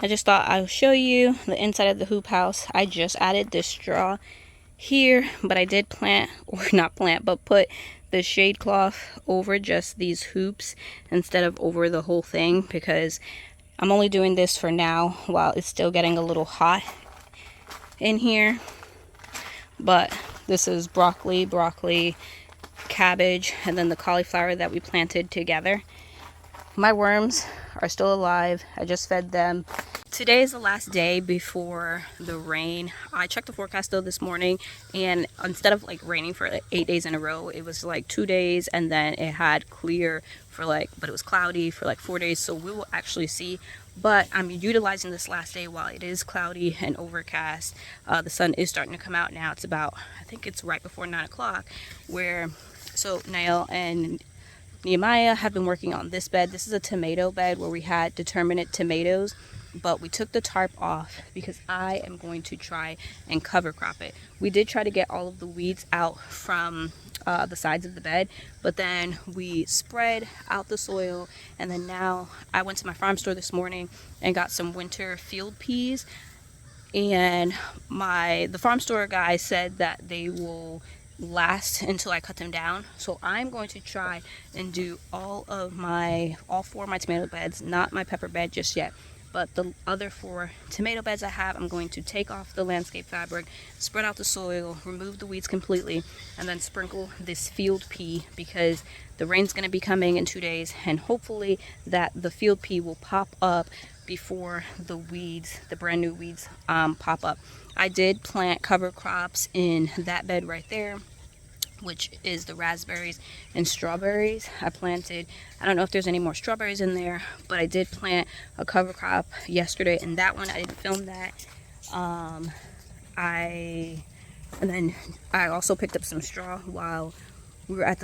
I just thought I'll show you the inside of the hoop house. I just added this straw here, but I did plant, or not plant, but put the shade cloth over just these hoops instead of over the whole thing, because I'm only doing this for now while it's still getting a little hot in here. But this is broccoli, cabbage, and then the cauliflower that we planted together. My worms are still alive. I just fed them. Today is the last day before the rain. I checked the forecast though this morning, and instead of like raining for like 8 days in a row, it was like 2 days, and then it had clear for like, but it was cloudy for like 4 days. So we will actually see. But I'm utilizing this last day while it is cloudy and overcast. The sun is starting to come out now. It's about, I think it's right before 9 o'clock, where so Nael and Nehemiah have been working on this bed. This is a tomato bed where we had determinate tomatoes, but we took the tarp off because I am going to try and cover crop it. We did try to get all of the weeds out from the sides of the bed, but then we spread out the soil, and then now I went to my farm store this morning and got some winter field peas, and the farm store guy said that they will last until I cut them down. So I'm going to try and do all 4 of my tomato beds, not my pepper bed just yet, but the other 4 tomato beds I have, I'm going to take off the landscape fabric, spread out the soil, remove the weeds completely, and then sprinkle this field pea, because the rain's going to be coming in 2 days, and hopefully that the field pea will pop up before the weeds, the brand new weeds, pop up. I did plant cover crops in that bed right there, which is the raspberries and strawberries. I don't know if there's any more strawberries in there, but I did plant a cover crop yesterday in that one. I didn't film that. And then I also picked up some straw while I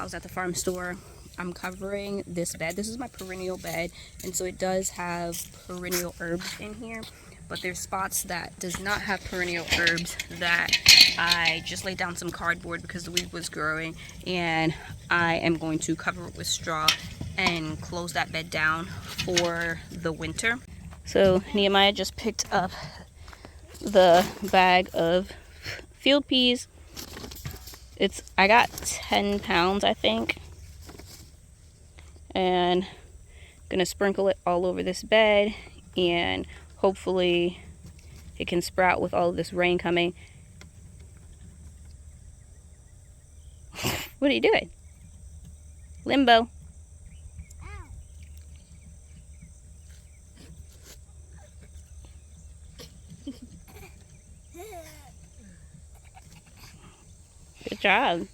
was at the farm store. I'm covering this bed. This is my perennial bed, and so it does have perennial herbs in here, but there's spots that does not have perennial herbs that I just laid down some cardboard because the weed was growing, and I am going to cover it with straw and close that bed down for the winter. So Nehemiah just picked up the bag of field peas. I got 10 pounds, I think, and I'm gonna sprinkle it all over this bed, and hopefully it can sprout with all of this rain coming. What are you doing? Limbo. Good job.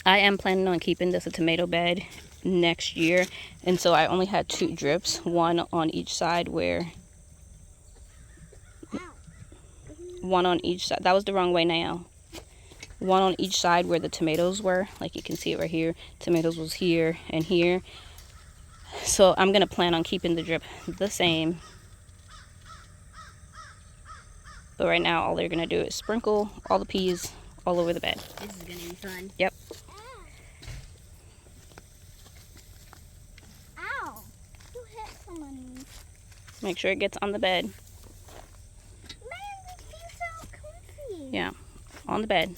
I am planning on keeping this a tomato bed next year, and so I only had 2 drips, one on each side that was the wrong way now. One on each side where the tomatoes were, like you can see it right here. Tomatoes was here and here. So I'm gonna plan on keeping the drip the same. But right now all they're gonna do is sprinkle all the peas all over the bed. This is gonna be fun. Yep. Ow! You hit someone. Make sure it gets on the bed. Man, this feels so comfy. Yeah, on the bed.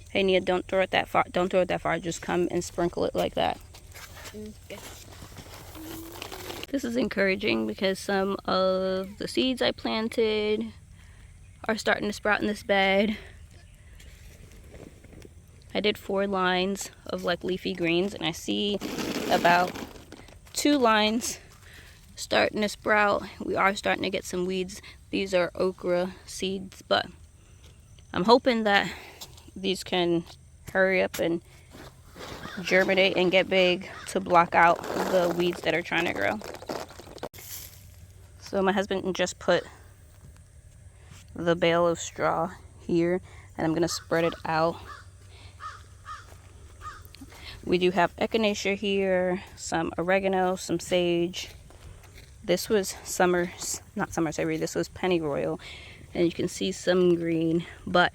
Hey Nia, don't throw it that far. Don't throw it that far. Just come and sprinkle it like that. Okay. This is encouraging because some of the seeds I planted are starting to sprout in this bed. I did 4 lines of like leafy greens, and I see about 2 lines starting to sprout. We are starting to get some weeds. These are okra seeds, but I'm hoping that these can hurry up and germinate and get big to block out the weeds that are trying to grow. So my husband just put the bale of straw here, and I'm gonna spread it out. We do have echinacea here, some oregano, some sage. This was not summer savory, this was pennyroyal, and you can see some green, but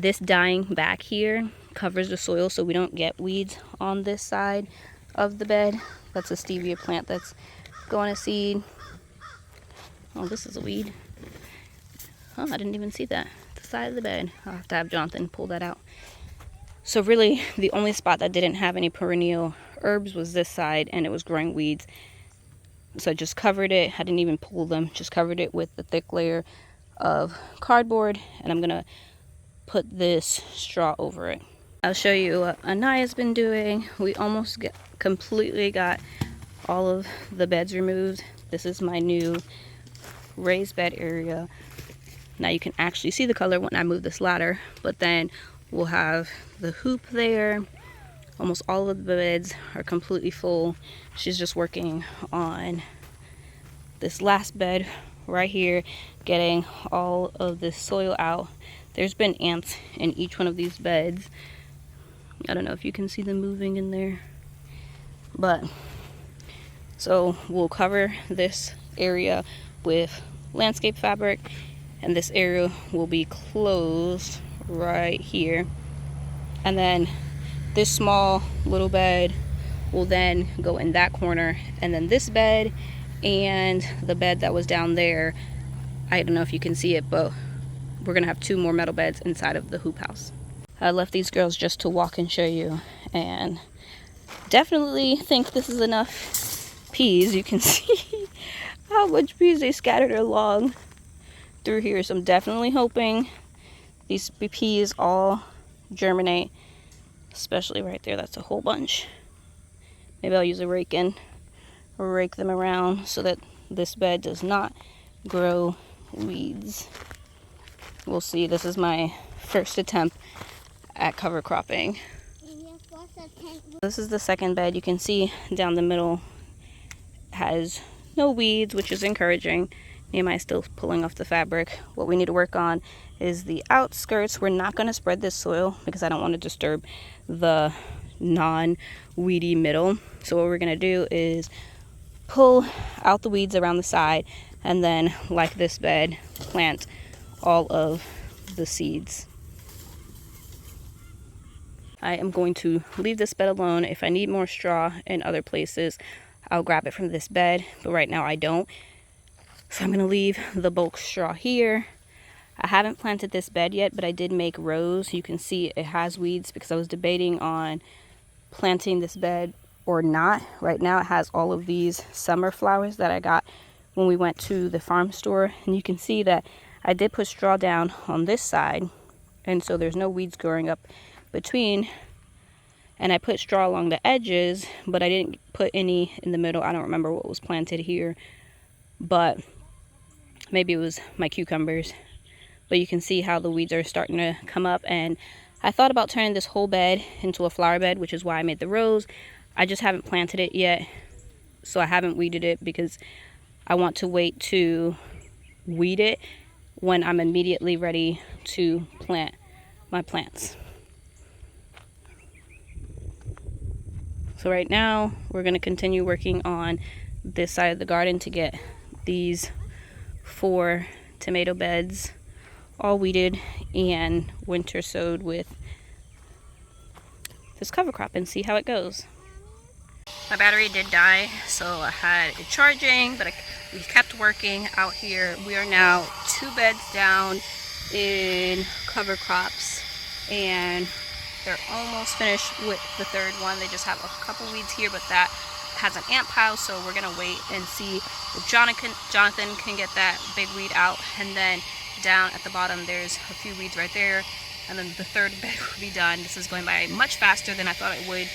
This dyeing back here covers the soil so we don't get weeds on this side of the bed. That's a stevia plant that's going to seed. Oh, this is a weed. Oh, I didn't even see that. The side of the bed. I'll have to have Jonathan pull that out. So really, the only spot that didn't have any perennial herbs was this side, and it was growing weeds. So I just covered it. I didn't even pull them. Just covered it with the thick layer of cardboard, and I'm going to put this straw over it. I'll show you what Anaya's been doing. We almost completely got all of the beds removed. This is my new raised bed area. Now you can actually see the color when I move this ladder, but then we'll have the hoop there. Almost all of the beds are completely full. She's just working on this last bed right here, getting all of this soil out. There's been ants in each one of these beds. I don't know if you can see them moving in there, but so we'll cover this area with landscape fabric, and this area will be closed right here. And then this small little bed will then go in that corner, and then this bed and the bed that was down there, I don't know if you can see it, but we're gonna have 2 more metal beds inside of the hoop house. I left these girls just to walk and show you, and definitely think this is enough peas. You can see how much peas they scattered along through here. So I'm definitely hoping these peas all germinate, especially right there. That's a whole bunch. Maybe I'll use a rake and rake them around so that this bed does not grow weeds. We'll see. This is my first attempt at cover cropping. This is the second bed. You can see down the middle has no weeds, which is encouraging. Nehemiah is still pulling off the fabric. What we need to work on is the outskirts. We're not going to spread this soil because I don't want to disturb the non-weedy middle. So what we're going to do is pull out the weeds around the side, and then, like this bed, plant all of the seeds. I am going to leave this bed alone. If I need more straw in other places, I'll grab it from this bed, but right now I don't. So I'm going to leave the bulk straw here. I haven't planted this bed yet, but I did make rows. You can see it has weeds because I was debating on planting this bed or not. Right now it has all of these summer flowers that I got when we went to the farm store. And you can see that I did put straw down on this side, and so there's no weeds growing up between. And I put straw along the edges, but I didn't put any in the middle. I don't remember what was planted here, but maybe it was my cucumbers. But you can see how the weeds are starting to come up, and I thought about turning this whole bed into a flower bed, which is why I made the rows. I just haven't planted it yet, so I haven't weeded it because I want to wait to weed it when I'm immediately ready to plant my plants. So right now we're going to continue working on this side of the garden to get these 4 tomato beds all weeded and winter sowed with this cover crop and see how it goes. My battery did die, so I had it charging, but we kept working out here. We are now 2 beds down in cover crops, and they're almost finished with the 3rd one. They just have a couple weeds here, but that has an ant pile, so we're gonna wait and see if Jonathan can get that big weed out. And then down at the bottom there's a few weeds right there, and then the 3rd bed will be done. This is going by much faster than I thought it would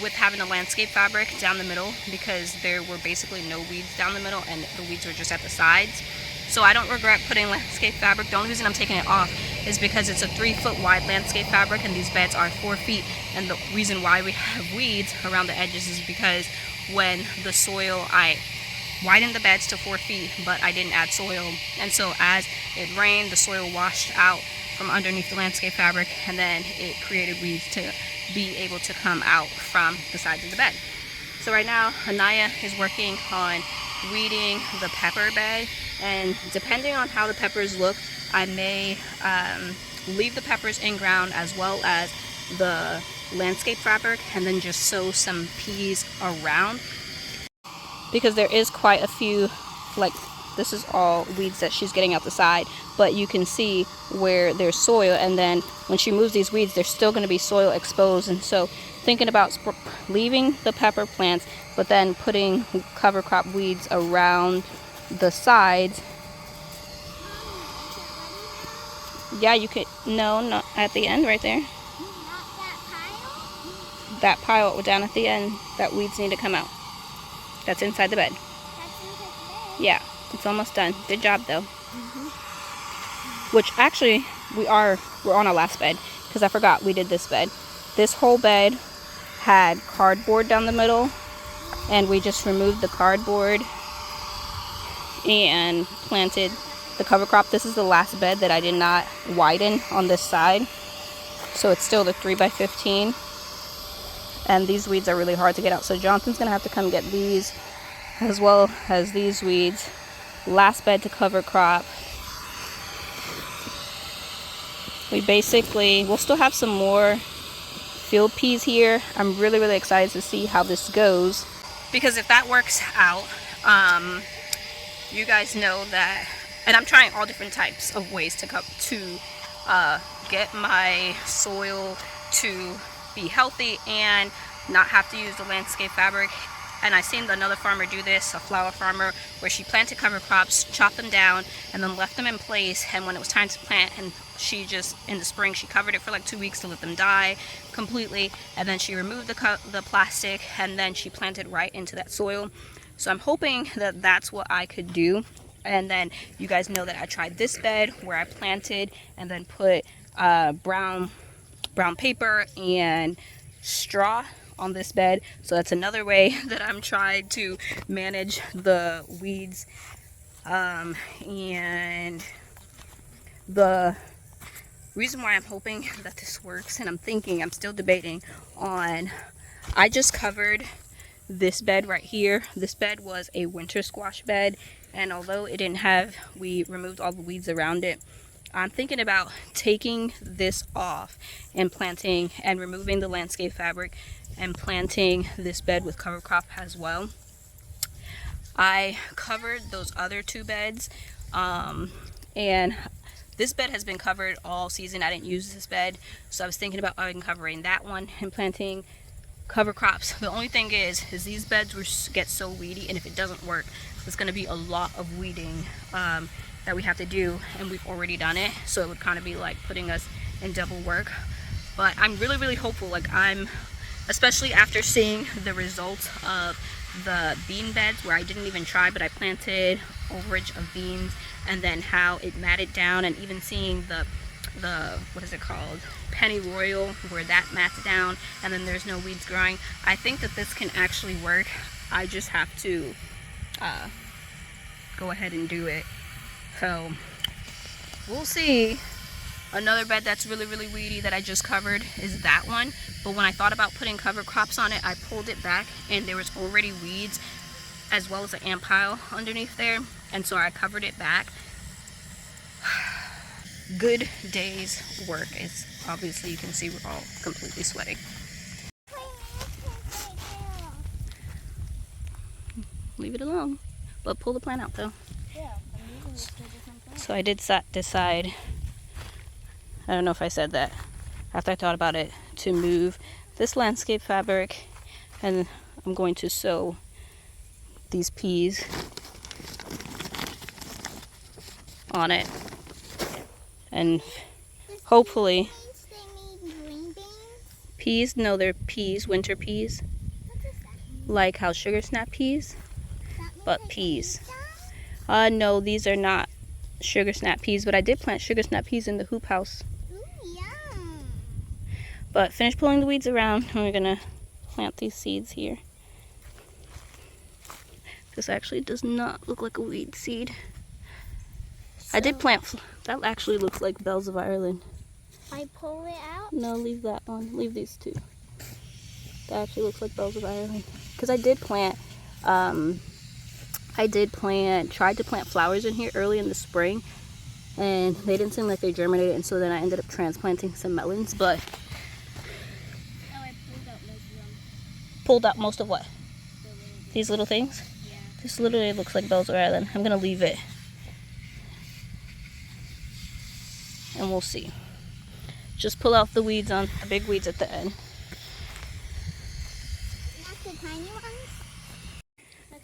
with having the landscape fabric down the middle, because there were basically no weeds down the middle and the weeds were just at the sides. So I don't regret putting landscape fabric. The only reason I'm taking it off is because it's a 3-foot wide landscape fabric and these beds are 4 feet. And the reason why we have weeds around the edges is because when the soil, I widened the beds to 4 feet, but I didn't add soil. And so as it rained, the soil washed out from underneath the landscape fabric, and then it created weeds to be able to come out from the sides of the bed. So right now, Anaya is working on weeding the pepper bed, and depending on how the peppers look, I may leave the peppers in ground as well as the landscape fabric, and then just sow some peas around, because there is quite a few, like this is all weeds that she's getting out the side, but you can see where there's soil, and then when she moves these weeds there's still going to be soil exposed. And so thinking about leaving the pepper plants but then putting cover crop weeds around the sides. Yeah, you could. No, not at the end right there. Not that pile? That pile down at the end, that weeds need to come out. That's inside the bed. That's inside the bed? Yeah, it's almost done. Good job though. Which actually we're on our last bed, because I forgot we did this bed. This whole bed had cardboard down the middle, and we just removed the cardboard and planted the cover crop. This is the last bed that I did not widen on this side, so it's still the 3x15, and these weeds are really hard to get out, so Jonathan's gonna have to come get these as well as these weeds. Last bed to cover crop. We'll still have some more field peas here. I'm really excited to see how this goes, because if that works out, you guys know that, and I'm trying all different types of ways to get my soil to be healthy and not have to use the landscape fabric. And I seen another farmer do this, a flower farmer, where she planted cover crops, chopped them down, and then left them in place. And when it was time to plant, and she just, in the spring, she covered it for like 2 weeks to let them die completely. And then she removed the plastic, and then she planted right into that soil. So I'm hoping that that's what I could do. And then you guys know that I tried this bed where I planted and then put brown paper and straw on this bed. So that's another way that I'm trying to manage the weeds. And the reason why I'm hoping that this works, and I'm still debating on, I just covered this bed right here. This bed was a winter squash bed, and although we removed all the weeds around it, I'm thinking about taking this off and planting and removing the landscape fabric and planting this bed with cover crop as well. I covered those other 2 beds, and this bed has been covered all season. I didn't use this bed, so I was thinking about covering that one and planting cover crops. The only thing is these beds get so weedy, and if it doesn't work, it's going to be a lot of weeding that we have to do, and we've already done it, so it would kind of be like putting us in double work. But I'm really hopeful, especially after seeing the results of the bean beds where I didn't even try, but I planted overage of beans, and then how it matted down, and even seeing the what is it called, pennyroyal, where that mats down and then there's no weeds growing. I think that this can actually work. I just have to go ahead and do it. So we'll see. Another bed that's really weedy that I just covered is that one, but when I thought about putting cover crops on it, I pulled it back and there was already weeds as well as an ant pile underneath there, and so I covered it back. Good day's work. Is obviously, you can see we're all completely sweating. Leave it alone, but pull the plant out though. Yeah, I'm moving it to a different plant. So I did decide, I don't know if I said that, after I thought about it, to move this landscape fabric, and I'm going to sow these peas on it, and hopefully Green beans? peas, no, they're peas, winter peas, What is that? like how sugar snap peas, That look but like peas. Hisea? No, these are not sugar snap peas, but I did plant sugar snap peas in the hoop house. Ooh, yum. But finish pulling the weeds around, and we're gonna plant these seeds here. This actually does not look like a weed seed. I did plant, that actually looks like bells of Ireland. I pull it out? No, leave that one. Leave these 2. That actually looks like bells of Ireland. Because I did plant, tried to plant flowers in here early in the spring, and they didn't seem like they germinated, and so then I ended up transplanting some melons, but Oh, I pulled out most of them. pulled out most of what? The little, These little things? yeah. This literally looks like Bell's Island. I'm gonna leave it and we'll see. Just pull out the weeds on the big weeds at the end. Not the tiny ones?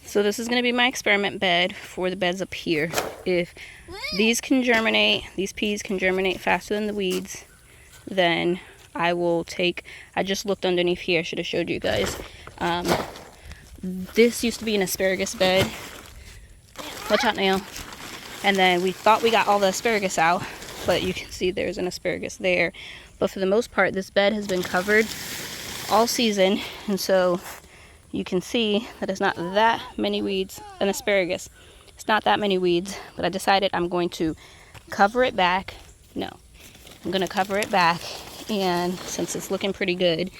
So this is gonna be my experiment bed for the beds up here. If these can germinate, these peas can germinate faster than the weeds, then I will take, I just looked underneath here, I should have showed you guys. This used to be an asparagus bed. Watch out, Nail. And then we thought we got all the asparagus out, but you can see there's an asparagus there. But for the most part, this bed has been covered all season, and so you can see that it's not that many weeds. An asparagus, it's not that many weeds, but I decided I'm going to cover it back. No, I'm gonna cover it back, and since it's looking pretty good,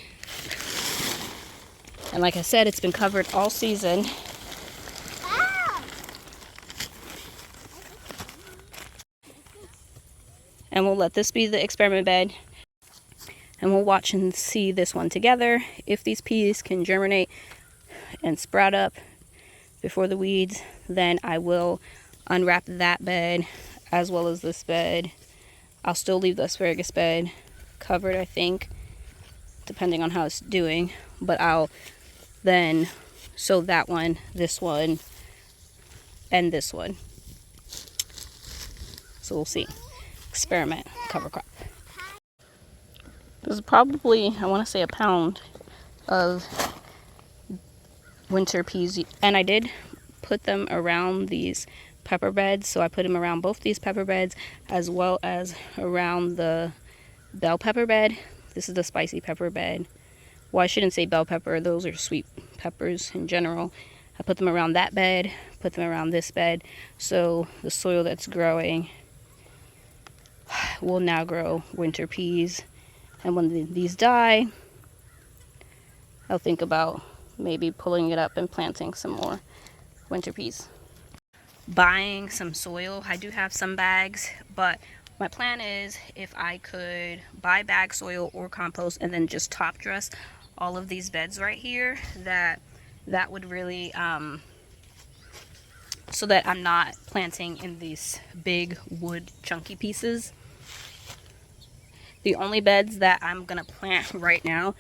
and like I said, it's been covered all season. Ah! And we'll let this be the experiment bed, and we'll watch and see this one together. If these peas can germinate and sprout up before the weeds, then I will unwrap that bed as well as this bed. I'll still leave the asparagus bed covered, I think, depending on how it's doing, but I'll then sow that one, this one, and this one. So we'll see. Experiment cover crop. This is probably, I want to say, a pound of winter peas, and I did put them around these pepper beds. So I put them around both these pepper beds as well as around the bell pepper bed. This is the spicy pepper bed. Well, I shouldn't say bell pepper, those are sweet peppers in general. I put them around that bed, put them around this bed, so the soil that's growing will now grow winter peas. And when these die, I'll think about maybe pulling it up and planting some more winter peas. Buying some soil. I do have some bags, but my plan is if I could buy bag soil or compost and then just top dress all of these beds right here, that would really so that I'm not planting in these big wood chunky pieces. The only beds that I'm gonna plant right now,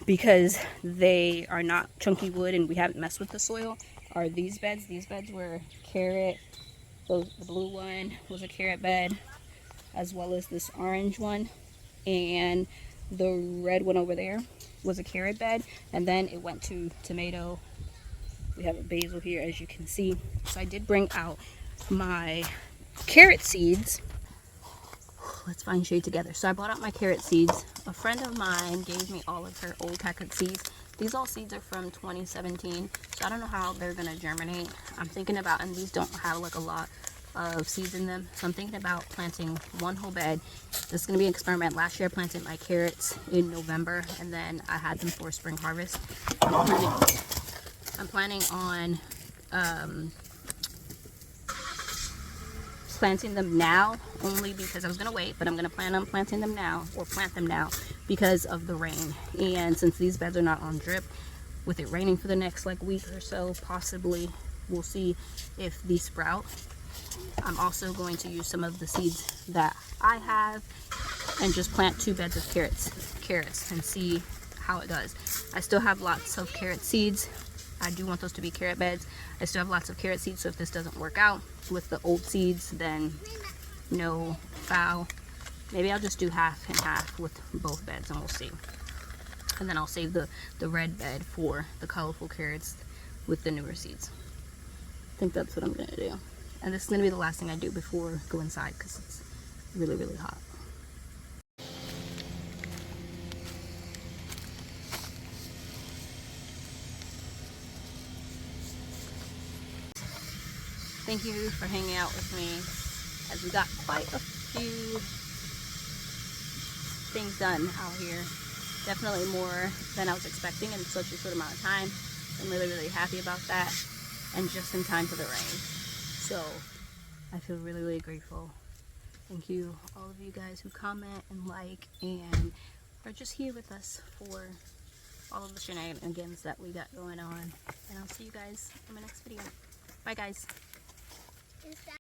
because they are not chunky wood and we haven't messed with the soil, are these beds. These beds were carrot. The blue one was a carrot bed, as well as this orange one, and the red one over there was a carrot bed, and then it went to tomato. We have a basil here, as you can see. So I did bring out my carrot seeds. Let's find shade together. So I bought out my carrot seeds. A friend of mine gave me all of her old packet seeds. These all seeds are from 2017, so I don't know how they're gonna germinate. I'm thinking about, and these don't have like a lot of seeds in them, so I'm thinking about planting one whole bed. This is gonna be an experiment. Last year I planted my carrots in November, and then I had them for spring harvest. I'm planning on planting them now, only because I was gonna wait, but I'm gonna plan on planting them now, or plant them now, because of the rain. And since these beds are not on drip, with it raining for the next like week or so, possibly we'll see if these sprout. I'm also going to use some of the seeds that I have and just plant 2 beds of carrots and see how it does. I still have lots of carrot seeds. I do want those to be carrot beds. I still have lots of carrot seeds, so if this doesn't work out with the old seeds, then no foul. Maybe I'll just do half and half with both beds, and we'll see. And then I'll save the red bed for the colorful carrots with the newer seeds. I think that's what I'm gonna do. And this is gonna be the last thing I do before I go inside, because it's really, really hot. Thank you for hanging out with me, as we got quite a few things done out here. Definitely more than I was expecting in such a short amount of time. I'm really, really happy about that, and just in time for the rain. So I feel really, really grateful. Thank you, all of you guys who comment and like and are just here with us for all of the shenanigans that we got going on. And I'll see you guys in my next video. Bye, guys. Is that